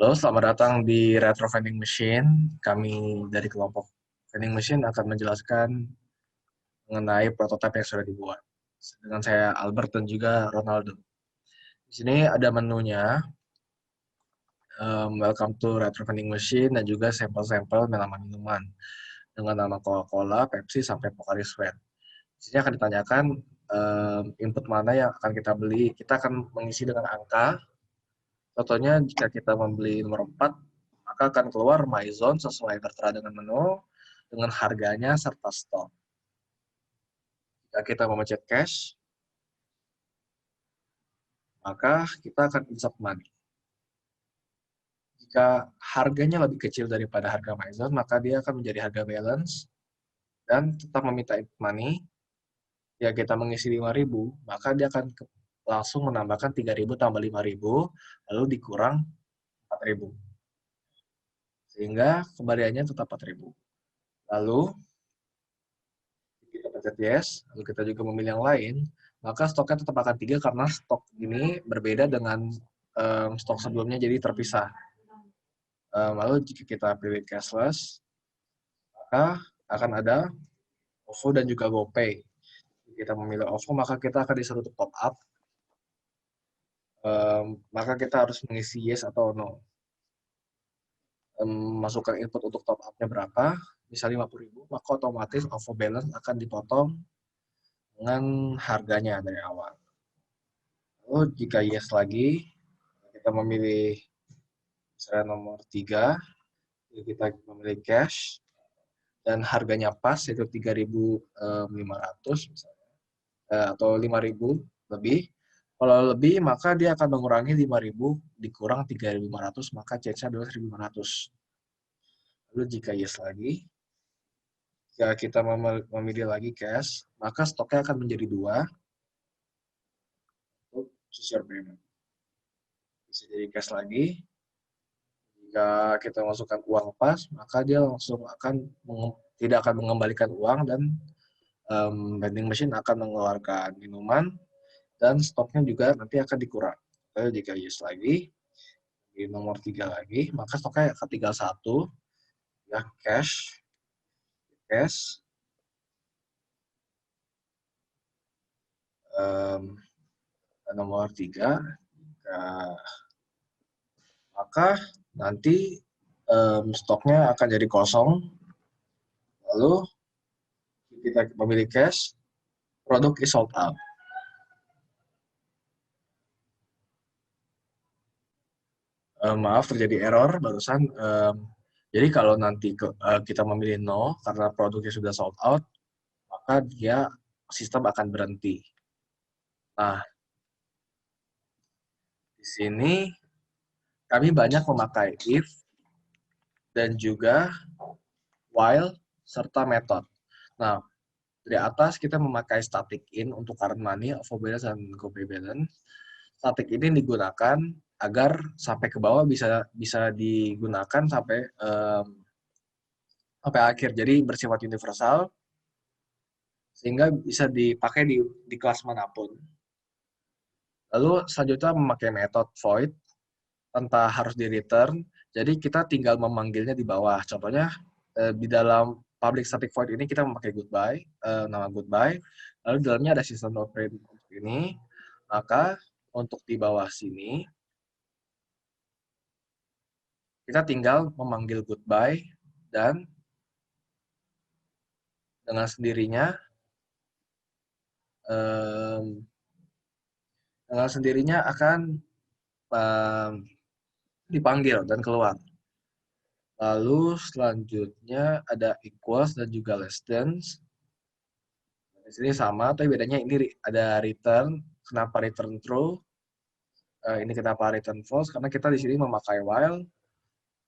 Halo, selamat datang di Retro Vending Machine. Kami dari kelompok Vending Machine akan menjelaskan mengenai prototipe yang sudah dibuat. Dengan saya Albert dan juga Ronaldo. Di sini ada menunya, Welcome to Retro Vending Machine, dan juga sampel-sampel minuman dengan nama Coca-Cola, Pepsi, sampai Pocari Sweat. Di sini akan ditanyakan input mana yang akan kita beli. Kita akan mengisi dengan angka. Contohnya, jika kita membeli nomor 4, maka akan keluar MyZone sesuai tertera dengan menu, dengan harganya serta stok. Jika kita memencet cash, maka kita akan insert money. Jika harganya lebih kecil daripada harga MyZone, maka dia akan menjadi harga balance dan tetap meminta input money. Jika kita mengisi 5.000, maka dia akan langsung menambahkan 3.000 tambah 5.000, lalu dikurang 4.000. Sehingga kembaliannya tetap 4.000. Lalu kita pencet yes, lalu kita juga memilih yang lain, maka stoknya tetap akan 3 karena stok ini berbeda dengan stok sebelumnya, jadi terpisah. Lalu jika kita pilih cashless, maka akan ada OVO dan juga GoPay. Jika kita memilih OVO, maka kita akan disuruh untuk top up. Maka kita harus mengisi yes atau no. Masukkan input untuk top up-nya berapa, misalnya 50.000, maka otomatis OVO balance akan dipotong dengan harganya dari awal. Lalu jika yes lagi, kita memilih misalnya nomor 3, kita memilih cash, dan harganya pas, yaitu 3.500 misalnya, atau 5.000 lebih. Kalau lebih, maka dia akan mengurangi 5.000, dikurang 3.500, maka charge-nya adalah 1.500. Lalu jika yes lagi, jika kita memilih lagi cash, maka stoknya akan menjadi 2 untuk choose your payment. Bisa jadi cash lagi. Jika kita masukkan uang pas, maka dia langsung tidak akan mengembalikan uang, dan vending machine akan mengeluarkan minuman, dan stoknya juga nanti akan dikurang. Lalu jika yes lagi, di nomor 3 lagi, maka stoknya akan tinggal 1, ya cash, nomor 3, maka nanti stoknya akan jadi kosong. Lalu kita memilih cash, produk is sold out. Maaf, terjadi error barusan. Jadi kalau nanti kita memilih no karena produknya sudah sold out, maka sistem akan berhenti. Nah, di sini kami banyak memakai if dan juga while serta method. Nah, dari atas kita memakai static in untuk current money, OVO balance, dan GoPay balance. Static ini digunakan agar sampai ke bawah bisa digunakan sampai akhir. Jadi bersifat universal sehingga bisa dipakai di kelas manapun. Lalu selanjutnya memakai metode void tanpa harus di return. Jadi kita tinggal memanggilnya di bawah. Contohnya di dalam public static void ini kita memakai goodbye, nama goodbye. Lalu di dalamnya ada system.print untuk ini. Maka untuk di bawah sini kita tinggal memanggil goodbye, dan dengan sendirinya akan dipanggil dan keluar. Lalu selanjutnya ada equals dan juga less than. Di sini sama, tapi bedanya ini ada return. Kenapa return true? Ini kenapa return false? Karena kita di sini memakai while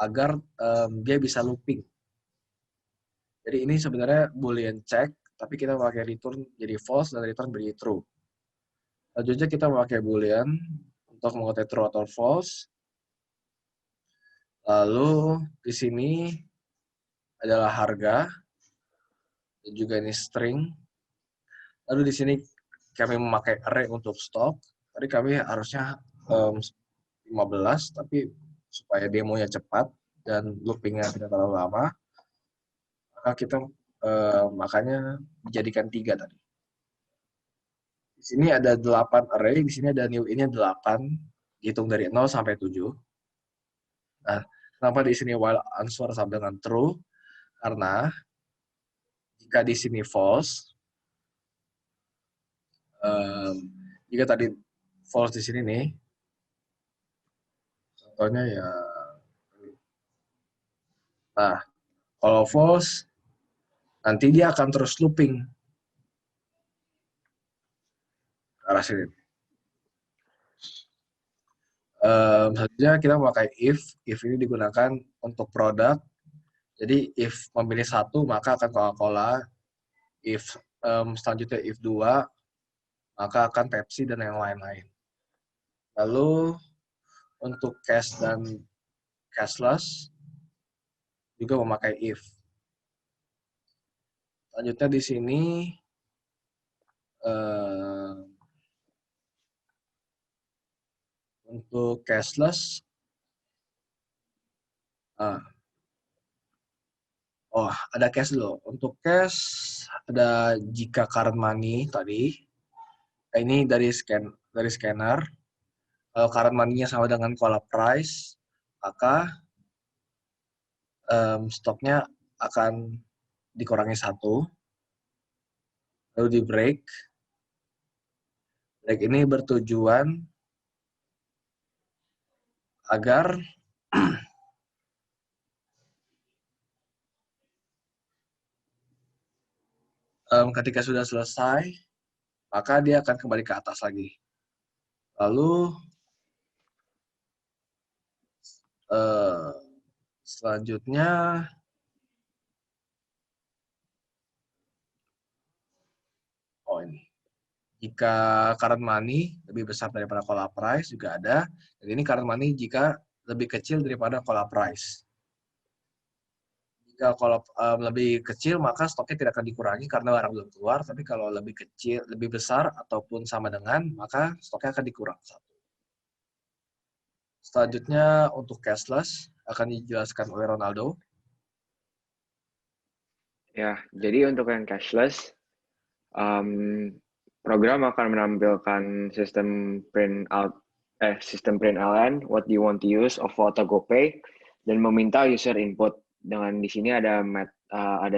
agar dia bisa looping. Jadi ini sebenarnya boolean check, tapi kita memakai return jadi false dan return jadi true. Selanjutnya kita memakai boolean untuk mengetahui true atau false. Lalu di sini adalah harga, dan juga ini string. Lalu di sini kami memakai array untuk stok. Tadi kami harusnya 15, tapi supaya demonya cepat dan loopingnya tidak terlalu lama, maka kita makanya dijadikan 3 tadi. Di sini ada 8 array, di sini ada new in-nya 8, dihitung dari 0 sampai 7. Nah, kenapa di sini while answer sampai dengan true? Karena jika di sini false, jika tadi false di sini nih, contohnya ya, nah kalau false nanti dia akan terus looping ke arah sini. Selanjutnya kita memakai if ini digunakan untuk produk. Jadi if memilih 1 maka akan Coca-Cola, if selanjutnya if 2 maka akan Pepsi dan yang lain-lain. Lalu untuk cash dan cashless juga memakai if. Selanjutnya di sini untuk cashless, ada cash dulu. Untuk cash ada jika current money tadi, ini dari scanner. Kalau current money-nya sama dengan cola price, maka stoknya akan dikurangi 1, lalu di break. Break ini bertujuan agar ketika sudah selesai, maka dia akan kembali ke atas lagi. Lalu selanjutnya ini. Jika current money lebih besar daripada cola price juga ada. Dan ini current money jika lebih kecil daripada cola price. Jika kalau lebih kecil maka stoknya tidak akan dikurangi karena barang belum keluar. Tapi kalau lebih kecil, lebih besar ataupun sama dengan, maka stoknya akan dikurang 1. Selanjutnya untuk cashless akan dijelaskan oleh Ronaldo. Ya, jadi untuk yang cashless, program akan menampilkan sistem print LN, what do you want to use, OVO atau GoPay, dan meminta user input. Dengan di sini ada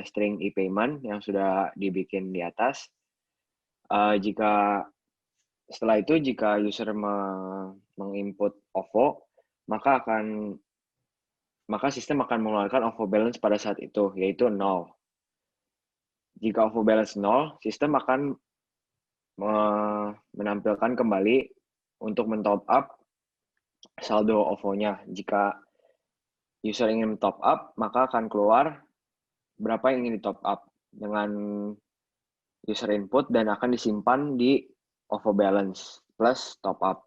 string e-payment yang sudah dibikin di atas. Setelah itu jika user menginput OVO, maka sistem akan mengeluarkan OVO balance pada saat itu, yaitu 0. Jika OVO balance 0, sistem akan menampilkan kembali untuk men-top up saldo OVO-nya. Jika user ingin top up, maka akan keluar berapa yang ingin di-top up dengan user input dan akan disimpan di OVO balance plus top up.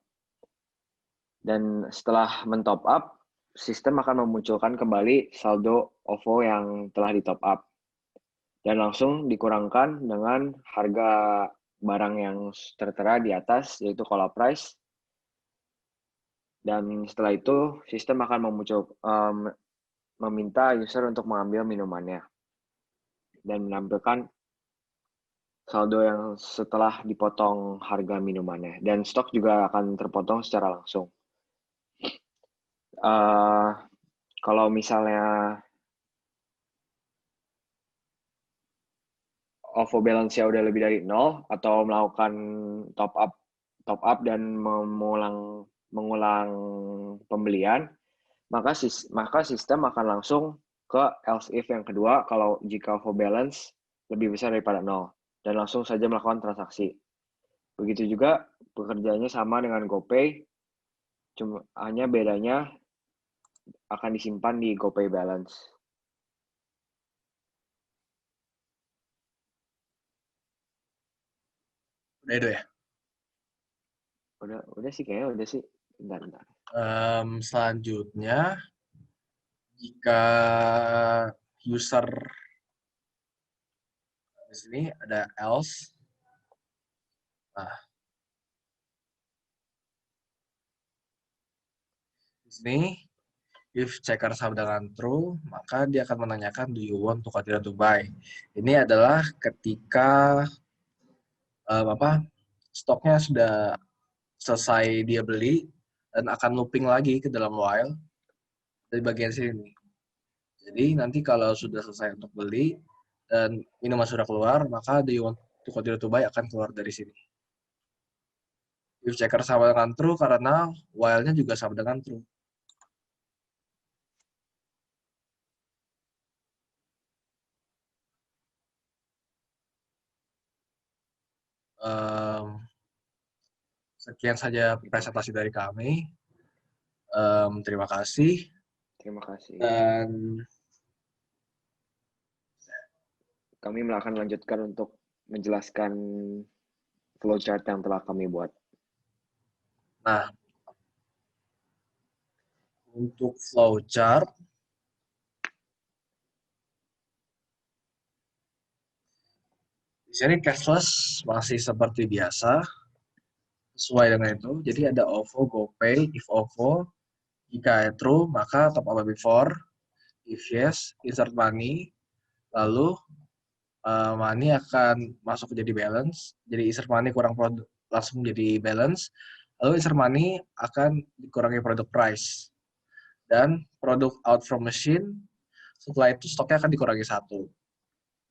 Dan setelah men-top up, sistem akan memunculkan kembali saldo OVO yang telah di-top up. Dan langsung dikurangkan dengan harga barang yang tertera di atas, yaitu cola price. Dan setelah itu, sistem akan meminta user untuk mengambil minumannya. Dan menampilkan saldo yang setelah dipotong harga minumannya. Dan stok juga akan terpotong secara langsung. Kalau misalnya OVO balance-nya udah lebih dari 0 atau melakukan top up dan mengulang pembelian, maka sistem akan langsung ke else if yang kedua kalau jika OVO balance lebih besar daripada 0 dan langsung saja melakukan transaksi. Begitu juga pekerjaannya sama dengan GoPay, hanya bedanya akan disimpan di GoPay balance. Udah itu ya? Udah sih kayaknya udah sih. Bentar. Selanjutnya, jika user di sini ada else, nah di sini If checker sama dengan true, maka dia akan menanyakan do you want to continue to buy. Ini adalah ketika stoknya sudah selesai dia beli dan akan looping lagi ke dalam while dari bagian sini. Jadi nanti kalau sudah selesai untuk beli dan minuman sudah keluar, maka do you want to continue to buy akan keluar dari sini. If checker sama dengan true karena while-nya juga sama dengan true. Sekian saja presentasi dari kami. Terima kasih. Terima kasih. Dan kami akan melanjutkan untuk menjelaskan flowchart yang telah kami buat. Nah, untuk flowchart, di sini cashless masih seperti biasa, sesuai dengan itu. Jadi ada OVO, GoPay, if OVO, jika true, maka top up before, if yes, insert money, lalu money akan masuk jadi balance, jadi insert money kurang produk, langsung jadi balance, lalu insert money akan dikurangi produk price, dan produk out from machine, setelah itu stoknya akan dikurangi 1.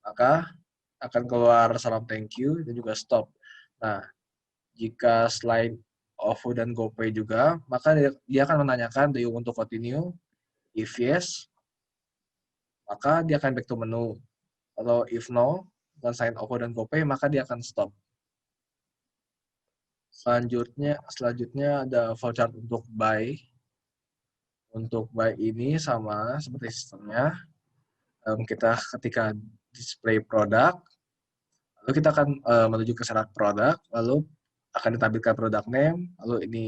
Maka akan keluar salam thank you dan juga stop. Nah, jika selain OVO dan GoPay juga, maka dia akan menanyakan do you want to continue? If yes, maka dia akan back to menu. Atau if no, dan selain OVO dan GoPay, maka dia akan stop. Selanjutnya ada flowchart untuk buy. Untuk buy ini sama seperti sistemnya. Kita ketika display produk, lalu kita akan menuju ke select produk, lalu akan ditampilkan produk name, lalu ini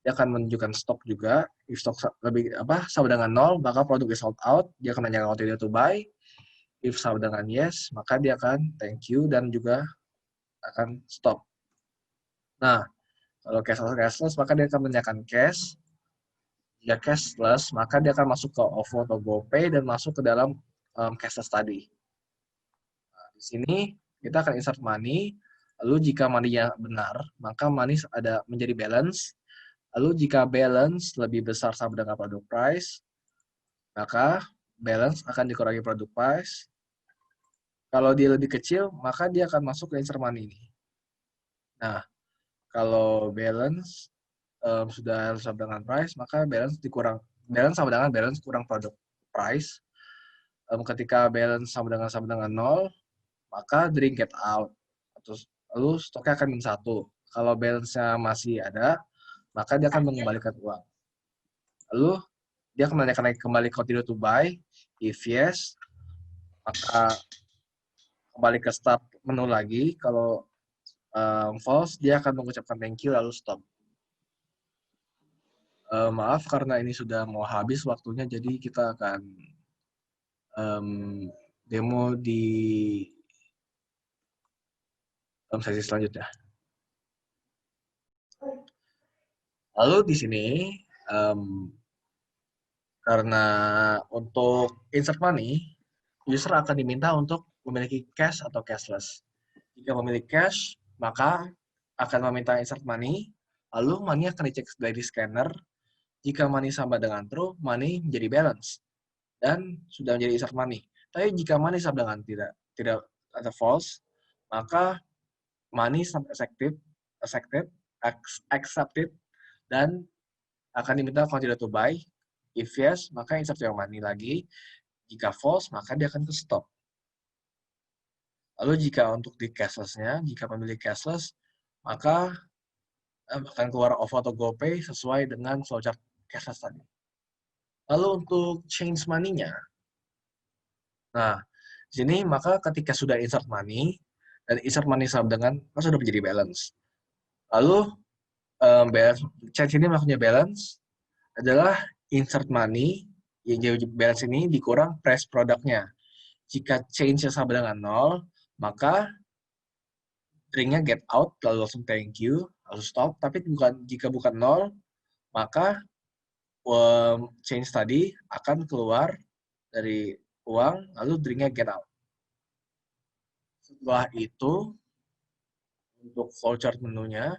dia akan menunjukkan stok juga. If stok lebih sama dengan 0, maka produk is sold out, dia akan menanyakan continue to buy. If sama dengan yes, maka dia akan thank you dan juga akan stop. Nah, kalau cashless, maka dia akan menanyakan cash. Jika cashless, maka dia akan masuk ke OVO atau GoPay dan masuk ke dalam cashless tadi. Nah, di sini kita akan insert money. Lalu jika money-nya benar, maka money ada menjadi balance. Lalu jika balance lebih besar sama dengan produk price, maka balance akan dikurangi produk price. Kalau dia lebih kecil, maka dia akan masuk ke insert money ini. Nah, kalau balance sudah sama dengan price, maka balance sama dengan balance kurang produk price. Ketika balance sama dengan 0, maka drink get out. Lalu stoknya akan min 1. Kalau balance-nya masih ada, maka dia akan mengembalikan uang. Lalu dia akan menanyakan kembali continue to buy. If yes, maka kembali ke start menu lagi. Kalau false, dia akan mengucapkan thank you lalu stop. Maaf karena ini sudah mau habis waktunya, jadi kita akan demo di sesi selanjutnya. Lalu di sini karena untuk insert money, user akan diminta untuk memiliki cash atau cashless. Jika memiliki cash, maka akan meminta insert money, lalu money akan dicek dari scanner. Jika money sama dengan true, money menjadi balance dan sudah menjadi insert money. Tapi jika money sama dengan tidak atau false, maka money accepted dan akan diminta continue to buy. If yes, maka insert yang money lagi. Jika false, maka dia akan ke stop. Lalu jika untuk di cashless-nya, jika memilih cashless, maka akan keluar OVO atau GoPay sesuai dengan flowchart cashless tadi. Lalu untuk change money-nya, nah, di sini maka ketika sudah insert money, dan insert money sama dengan, maka sudah menjadi balance. Lalu, change ini maksudnya balance, adalah insert money, yang jadi balance ini dikurang price produknya. Jika change-nya sama dengan 0, maka drinknya get out, lalu langsung thank you, lalu stop. Tapi jika bukan 0, maka change tadi akan keluar dari uang, lalu drinknya get out. Setelah itu, untuk flowchart menunya,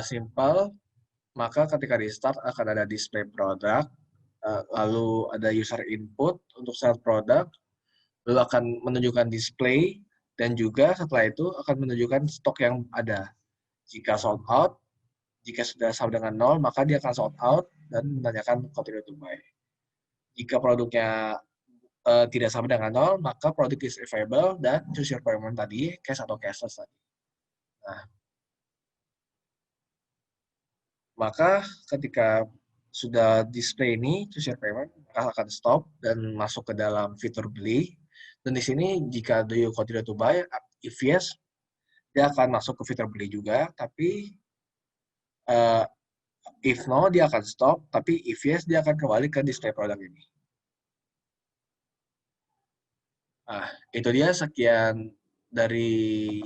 simple, maka ketika di start akan ada display produk, lalu ada user input untuk sell produk, lalu akan menunjukkan display, dan juga setelah itu akan menunjukkan stok yang ada. Jika sold out, jika sudah sama dengan 0, maka dia akan sold out dan menanyakan continue to buy. Jika produknya tidak sama dengan 0, maka produk is available dan choose your payment tadi, cash atau cashless tadi. Nah, maka ketika sudah display ini, choose your payment, maka akan stop dan masuk ke dalam fitur beli. Dan di sini jika do you continue to buy, if yes, dia akan masuk ke fitur beli juga, tapi if no, dia akan stop, tapi if yes, dia akan kembali ke display produk ini. Nah, itu dia sekian dari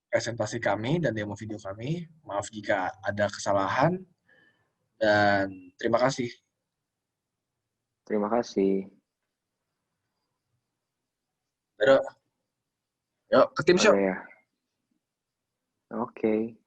presentasi kami dan demo video kami. Maaf jika ada kesalahan, dan terima kasih. Terima kasih. Yuk, ke tim Oh shop. ya. Oke.